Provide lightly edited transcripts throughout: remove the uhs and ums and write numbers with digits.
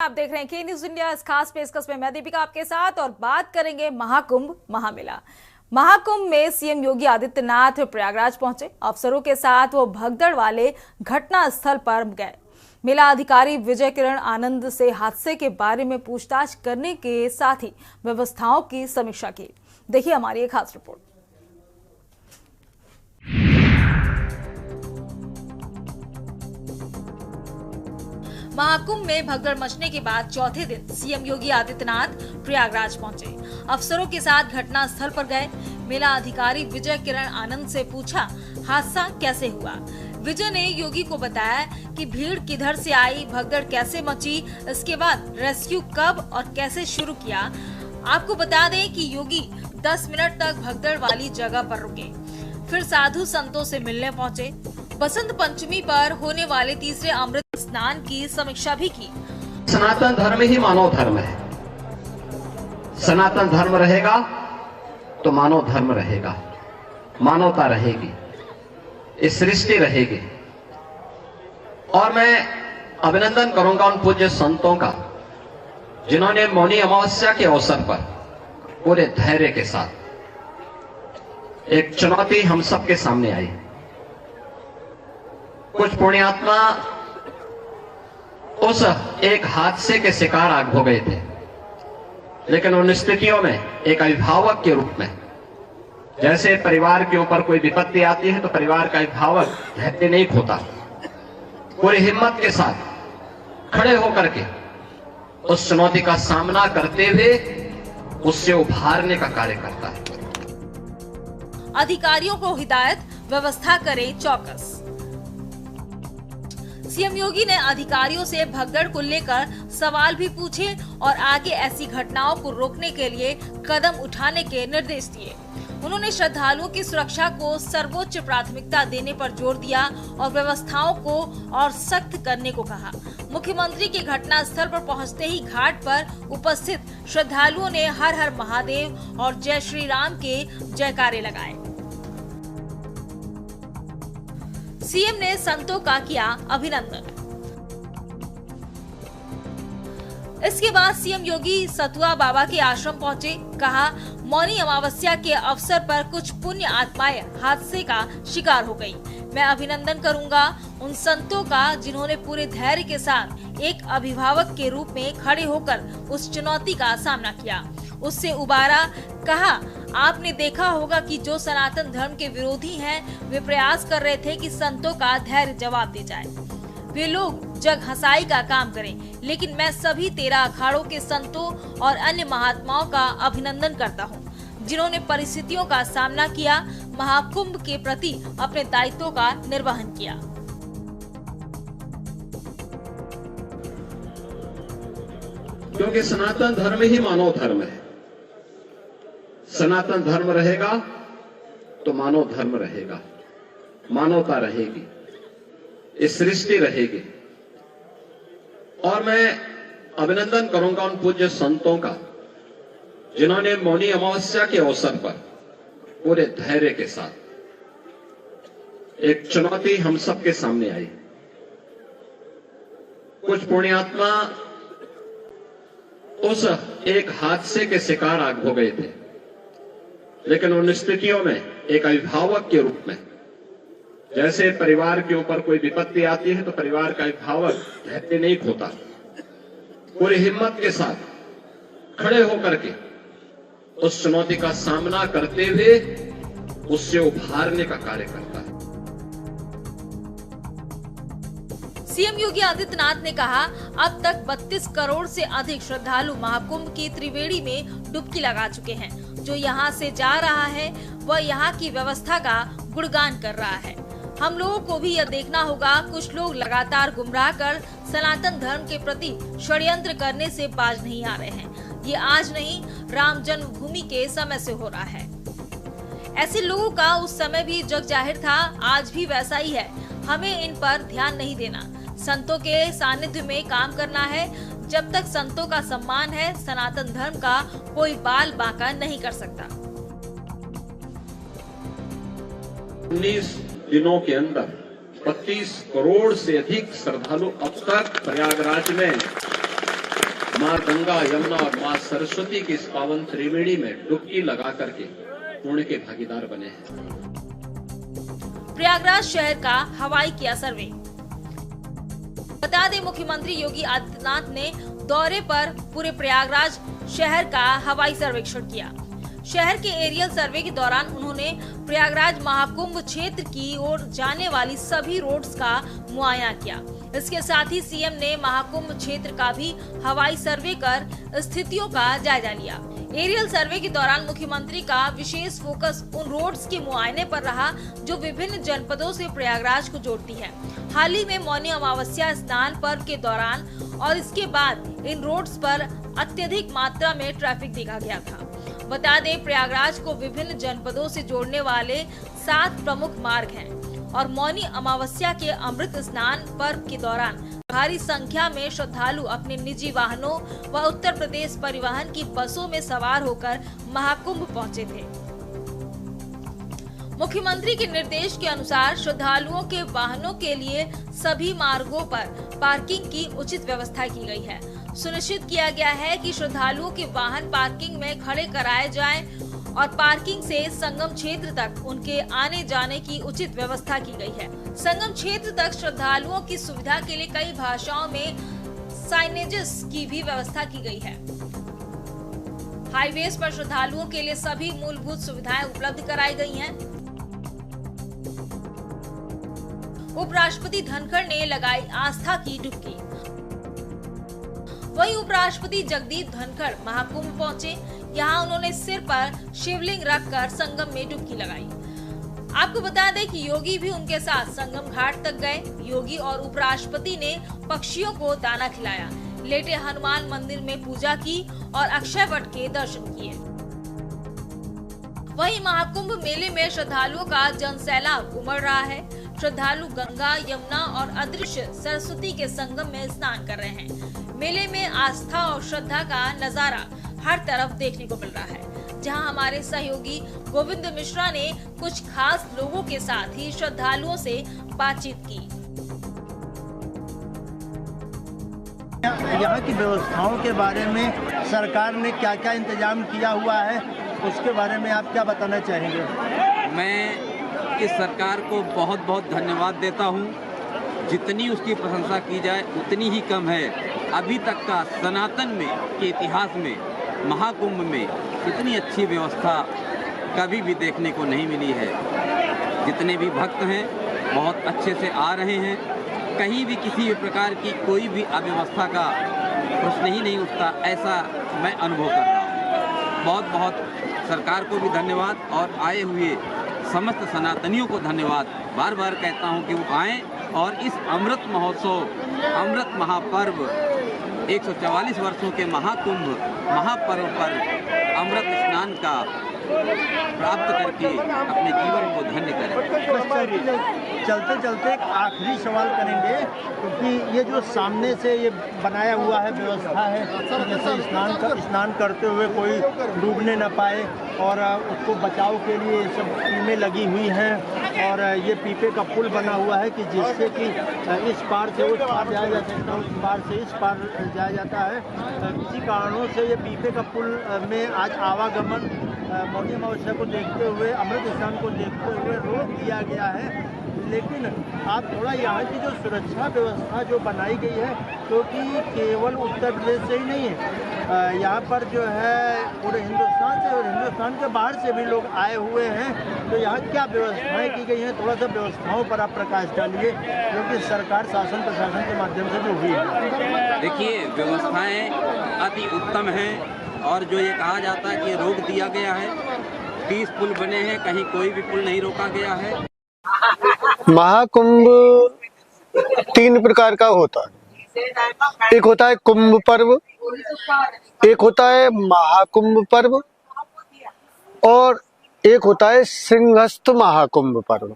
आप देख रहे हैं के न्यूज इंडिया। इस खास पेशकश में मैं दीपिका आपके साथ और बात करेंगे महाकुंभ महामेला। महाकुंभ में सीएम योगी आदित्यनाथ प्रयागराज पहुंचे। अफसरों के साथ वो भगदड़ वाले घटना स्थल पर गए। मेला अधिकारी विजय किरण आनंद से हादसे के बारे में पूछताछ करने के साथ ही व्यवस्थाओं की समीक्षा की। देखिए हमारी एक खास रिपोर्ट। महाकुंभ में भगदड़ मचने के बाद चौथे दिन सीएम योगी आदित्यनाथ प्रयागराज पहुंचे। अफसरों के साथ घटना स्थल पर गए। मेला अधिकारी विजय किरण आनंद से पूछा, हादसा कैसे हुआ। विजय ने योगी को बताया कि भीड़ किधर से आई, भगदड़ कैसे मची, इसके बाद रेस्क्यू कब और कैसे शुरू किया। आपको बता दें कि योगी 10 मिनट तक भगदड़ वाली जगह पर रुके, फिर साधु संतों से मिलने पहुंचे। बसंत पंचमी पर होने वाले तीसरे अमृत स्नान की समीक्षा भी की। सनातन धर्म ही मानव धर्म है। सनातन धर्म रहेगा तो मानव धर्म रहेगा, मानवता रहेगी, इस सृष्टि रहेगी। और मैं अभिनंदन करूंगा उन पूज्य संतों का जिन्होंने मौनी अमावस्या के अवसर पर पूरे धैर्य के साथ एक चुनौती हम सबके सामने आई। कुछ पुण्यात्मा उस एक हादसे के शिकार हो गए थे, लेकिन उन स्थितियों में एक अभिभावक के रूप में, जैसे परिवार के ऊपर कोई विपत्ति आती है तो परिवार का अभिभावक धैर्य नहीं खोता, पूरी हिम्मत के साथ खड़े होकर के उस चुनौती का सामना करते हुए उससे उभारने का कार्य करता है। अधिकारियों को हिदायत, व्यवस्था करें चौकस। सीएम योगी ने अधिकारियों से भगदड़ को लेकर सवाल भी पूछे और आगे ऐसी घटनाओं को रोकने के लिए कदम उठाने के निर्देश दिए। उन्होंने श्रद्धालुओं की सुरक्षा को सर्वोच्च प्राथमिकता देने पर जोर दिया और व्यवस्थाओं को और सख्त करने को कहा। मुख्यमंत्री के घटना स्थल पर पहुंचते ही घाट पर उपस्थित श्रद्धालुओं ने हर हर महादेव और जय श्री राम के जयकारे लगाए। सीएम ने संतों का किया अभिनंदन। इसके बाद सीएम योगी सतुआ बाबा के आश्रम पहुंचे। कहा, मौनी अमावस्या के अवसर पर कुछ पुण्य आत्माएं हादसे का शिकार हो गई। मैं अभिनंदन करूंगा उन संतों का जिन्होंने पूरे धैर्य के साथ एक अभिभावक के रूप में खड़े होकर उस चुनौती का सामना किया, उससे उबारा। कहा, आपने देखा होगा कि जो सनातन धर्म के विरोधी हैं, वे प्रयास कर रहे थे कि संतों का धैर्य जवाब दे जाए, वे लोग जग हंसाई का काम करें। लेकिन मैं सभी 13 अखाड़ों के संतों और अन्य महात्माओं का अभिनंदन करता हूं, जिन्होंने परिस्थितियों का सामना किया, महाकुंभ के प्रति अपने दायित्वों का निर्वहन किया। क्योंकि सनातन धर्म ही मानव धर्म है। सनातन धर्म रहेगा तो मानव धर्म रहेगा, मानवता रहेगी, इस सृष्टि रहेगी। और मैं अभिनंदन करूंगा उन पूज्य संतों का जिन्होंने मौनी अमावस्या के अवसर पर पूरे धैर्य के साथ एक चुनौती हम सबके सामने आई। कुछ पुण्यात्मा उस एक हादसे के शिकार हो गए थे, लेकिन उन स्थितियों में एक अभिभावक के रूप में, जैसे परिवार के ऊपर कोई विपत्ति आती है तो परिवार का अभिभावक धैर्य नहीं खोता, पूरी हिम्मत के साथ खड़े होकर के उस चुनौती का सामना करते हुए उससे उभारने का कार्य करता है। सीएम योगी आदित्यनाथ ने कहा, अब तक 32 करोड़ से अधिक श्रद्धालु महाकुंभ की त्रिवेणी में डुबकी लगा चुके हैं। जो यहाँ से जा रहा है वह यहाँ की व्यवस्था का गुणगान कर रहा है। हम लोगों को भी यह देखना होगा, कुछ लोग लगातार गुमराह कर सनातन धर्म के प्रति षड्यंत्र करने से बाज नहीं आ रहे हैं। ये आज नहीं, राम जन्मभूमि के समय से हो रहा है। ऐसे लोगों का उस समय भी जग जाहिर था, आज भी वैसा ही है। हमें इन पर ध्यान नहीं देना, संतों के सानिध्य में काम करना है। जब तक संतों का सम्मान है, सनातन धर्म का कोई बाल बांका नहीं कर सकता। 19 दिनों के अंदर 32 करोड़ से अधिक श्रद्धालु अब तक प्रयागराज में मां गंगा, यमुना और मां सरस्वती की इस पावन त्रिवेणी में डुबकी लगा करके पुण्य के भागीदार बने हैं। प्रयागराज शहर का हवाई किया सर्वे। बता दें, मुख्यमंत्री योगी आदित्यनाथ ने दौरे पर पूरे प्रयागराज शहर का हवाई सर्वेक्षण किया। शहर के एरियल सर्वे के दौरान उन्होंने प्रयागराज महाकुंभ क्षेत्र की ओर जाने वाली सभी रोड्स का मुआयना किया। इसके साथ ही सीएम ने महाकुंभ क्षेत्र का भी हवाई सर्वे कर स्थितियों का जायजा लिया। एरियल सर्वे के दौरान मुख्यमंत्री का विशेष फोकस उन रोड्स के मुआयने पर रहा जो विभिन्न जनपदों से प्रयागराज को जोड़ती है। हाल ही में मौनी अमावस्या स्नान पर्व के दौरान और इसके बाद इन रोड्स पर अत्यधिक मात्रा में ट्रैफिक देखा गया था। बता दें, प्रयागराज को विभिन्न जनपदों से जोड़ने वाले 7 प्रमुख मार्ग हैं और मौनी अमावस्या के अमृत स्नान पर्व के दौरान भारी संख्या में श्रद्धालु अपने निजी वाहनों व उत्तर प्रदेश परिवहन की बसों में सवार होकर महाकुंभ पहुंचे थे। मुख्यमंत्री के निर्देश के अनुसार श्रद्धालुओं के वाहनों के लिए सभी मार्गों पर पार्किंग की उचित व्यवस्था की गई है। सुनिश्चित किया गया है कि श्रद्धालुओं के वाहन पार्किंग में खड़े कराए जाएं और पार्किंग से संगम क्षेत्र तक उनके आने जाने की उचित व्यवस्था की गई है। संगम क्षेत्र तक श्रद्धालुओं की सुविधा के लिए कई भाषाओं में साइनेजेस की भी व्यवस्था की गई है। हाईवेज पर श्रद्धालुओं के लिए सभी मूलभूत सुविधाएं उपलब्ध कराई गई हैं। उपराष्ट्रपति धनखड़ ने लगाई आस्था की डुबकी। वहीं उपराष्ट्रपति जगदीप धनखड़ महाकुंभ पहुंचे। यहाँ उन्होंने सिर पर शिवलिंग रखकर संगम में डुबकी लगाई। आपको बता दें कि योगी भी उनके साथ संगम घाट तक गए। योगी और उपराष्ट्रपति ने पक्षियों को दाना खिलाया, लेटे हनुमान मंदिर में पूजा की और अक्षय वट के दर्शन किए। वहीं महाकुंभ मेले में श्रद्धालुओं का जनसैलाब उमड़ रहा है। श्रद्धालु गंगा, यमुना और अदृश्य सरस्वती के संगम में स्नान कर रहे हैं। मेले में आस्था और श्रद्धा का नजारा हर तरफ देखने को मिल रहा है। जहां हमारे सहयोगी गोविंद मिश्रा ने कुछ खास लोगों के साथ ही श्रद्धालुओं से बातचीत की। यहाँ की व्यवस्थाओं के बारे में सरकार ने क्या क्या इंतजाम किया हुआ है, उसके बारे में आप क्या बताना चाहेंगे? मैं इस सरकार को बहुत बहुत धन्यवाद देता हूँ। जितनी उसकी प्रशंसा की जाए उतनी ही कम है। अभी तक का सनातन में के इतिहास में महाकुंभ में इतनी अच्छी व्यवस्था कभी भी देखने को नहीं मिली है। जितने भी भक्त हैं बहुत अच्छे से आ रहे हैं। कहीं भी किसी भी प्रकार की कोई भी अव्यवस्था का प्रश्न ही नहीं उठता, ऐसा मैं अनुभव कर रहा हूँ। बहुत बहुत सरकार को भी धन्यवाद और आए हुए समस्त सनातनियों को धन्यवाद। बार बार कहता हूँ कि वो आएँ और इस अमृत महोत्सव, अमृत महापर्व, 144 वर्षों के महाकुंभ महापर्व पर अमृत स्नान का प्राप्त करके अपने जीवन को धन्य करें। चलते चलते एक आखिरी सवाल करेंगे, क्योंकि ये जो सामने से ये बनाया हुआ है व्यवस्था है, जैसे स्नान करते हुए कोई डूबने न पाए और उसको बचाव के लिए सब टीमें लगी हुई हैं और ये पीपे का पुल बना हुआ है कि जिससे कि इस पार से उस पार जाया जा सकता है, उस पार से इस पार जाया जाता है। किसी कारणों से ये पीपे का पुल में आज आवागमन मौनी अमावस्या को देखते हुए, अमृत स्नान को देखते हुए रोक दिया गया है। लेकिन आप थोड़ा यहाँ की जो सुरक्षा व्यवस्था जो बनाई गई है, क्योंकि केवल उत्तर प्रदेश से ही नहीं है, यहाँ पर जो है पूरे हिंदुस्तान से और हिंदुस्तान के बाहर से भी लोग आए हुए हैं। तो यहाँ क्या व्यवस्थाएं की गई हैं, थोड़ा सा व्यवस्थाओं पर आप प्रकाश डालिए, क्योंकि सरकार शासन प्रशासन के माध्यम से जो हुई है। देखिए, व्यवस्थाएं अति उत्तम हैं और जो ये कहा जाता है कि रोक दिया गया है, 30 पुल बने हैं, कहीं कोई भी पुल नहीं रोका गया है। महाकुंभ 3 प्रकार का होता है। एक होता है कुंभ पर्व, एक होता है महाकुंभ पर्व और एक होता है सिंहस्थ महाकुंभ पर्व।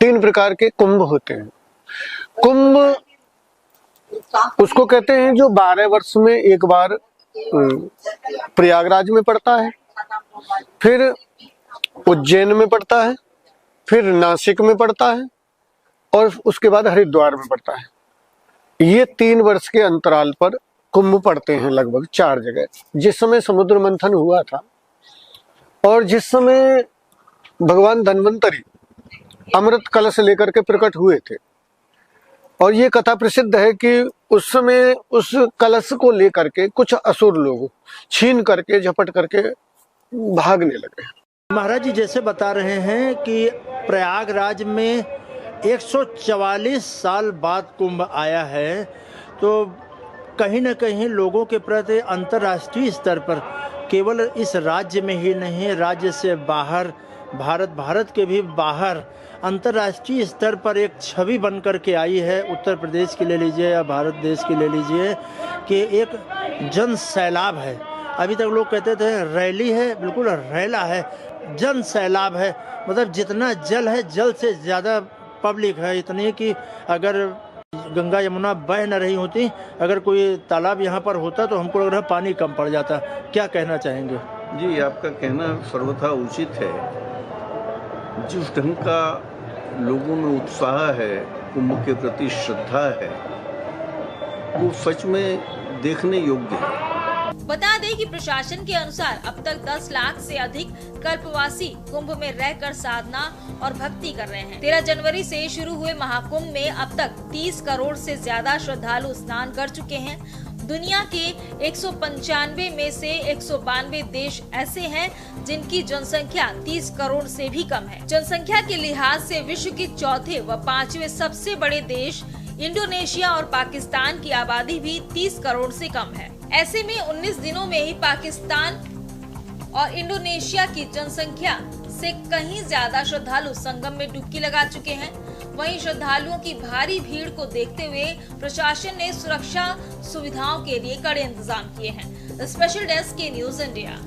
3 प्रकार के कुंभ होते हैं। कुंभ उसको कहते हैं जो 12 वर्ष में एक बार प्रयागराज में पड़ता है, फिर उज्जैन में पड़ता है, फिर नासिक में पड़ता है और उसके बाद हरिद्वार में पड़ता है। ये 3 वर्ष के अंतराल पर कुंभ पड़ते हैं, लगभग 4 जगह। जिस समय समुद्र मंथन हुआ था और जिस समय भगवान धन्वंतरी अमृत कलश लेकर के प्रकट हुए थे, और ये कथा प्रसिद्ध है कि उस समय उस कलश को लेकर के कुछ असुर लोग छीन करके झपट करके भागने लगे। महाराज जी जैसे बता रहे हैं कि प्रयागराज में 144 साल बाद कुंभ आया है, तो कहीं न कहीं लोगों के प्रति अंतर्राष्ट्रीय स्तर पर केवल इस राज्य में ही नहीं, राज्य से बाहर, भारत के भी बाहर अंतर्राष्ट्रीय स्तर पर एक छवि बन कर के आई है। उत्तर प्रदेश की ले लीजिए या भारत देश की ले लीजिए कि एक जन सैलाब है। अभी तक लोग कहते थे रैली है, बिल्कुल रैला है, जन सैलाब है। मतलब जितना जल है, जल से ज़्यादा पब्लिक है। इतनी कि अगर गंगा यमुना बह न रही होती, अगर कोई तालाब यहाँ पर होता तो हमको लग रहा पानी कम पड़ जाता। क्या कहना चाहेंगे? जी, आपका कहना सर्वथा उचित है। जिस ढंग का लोगों में उत्साह है, कुंभ के प्रति श्रद्धा है, वो सच में देखने योग्य है। बता दें कि प्रशासन के अनुसार अब तक 10 लाख से अधिक कल्पवासी कुंभ में रहकर साधना और भक्ति कर रहे हैं। 13 जनवरी से शुरू हुए महाकुंभ में अब तक 30 करोड़ से ज्यादा श्रद्धालु स्नान कर चुके हैं। दुनिया के 195 में से 192 देश ऐसे हैं जिनकी जनसंख्या 30 करोड़ से भी कम है। जनसंख्या के लिहाज से विश्व के चौथे व 5वें सबसे बड़े देश इंडोनेशिया और पाकिस्तान की आबादी भी 30 करोड़ से कम है। ऐसे में 19 दिनों में ही पाकिस्तान और इंडोनेशिया की जनसंख्या से कहीं ज्यादा श्रद्धालु संगम में डुबकी लगा चुके हैं। वहीं श्रद्धालुओं की भारी भीड़ को देखते हुए प्रशासन ने सुरक्षा सुविधाओं के लिए कड़े इंतजाम किए हैं। स्पेशल डेस्क के न्यूज़ इंडिया।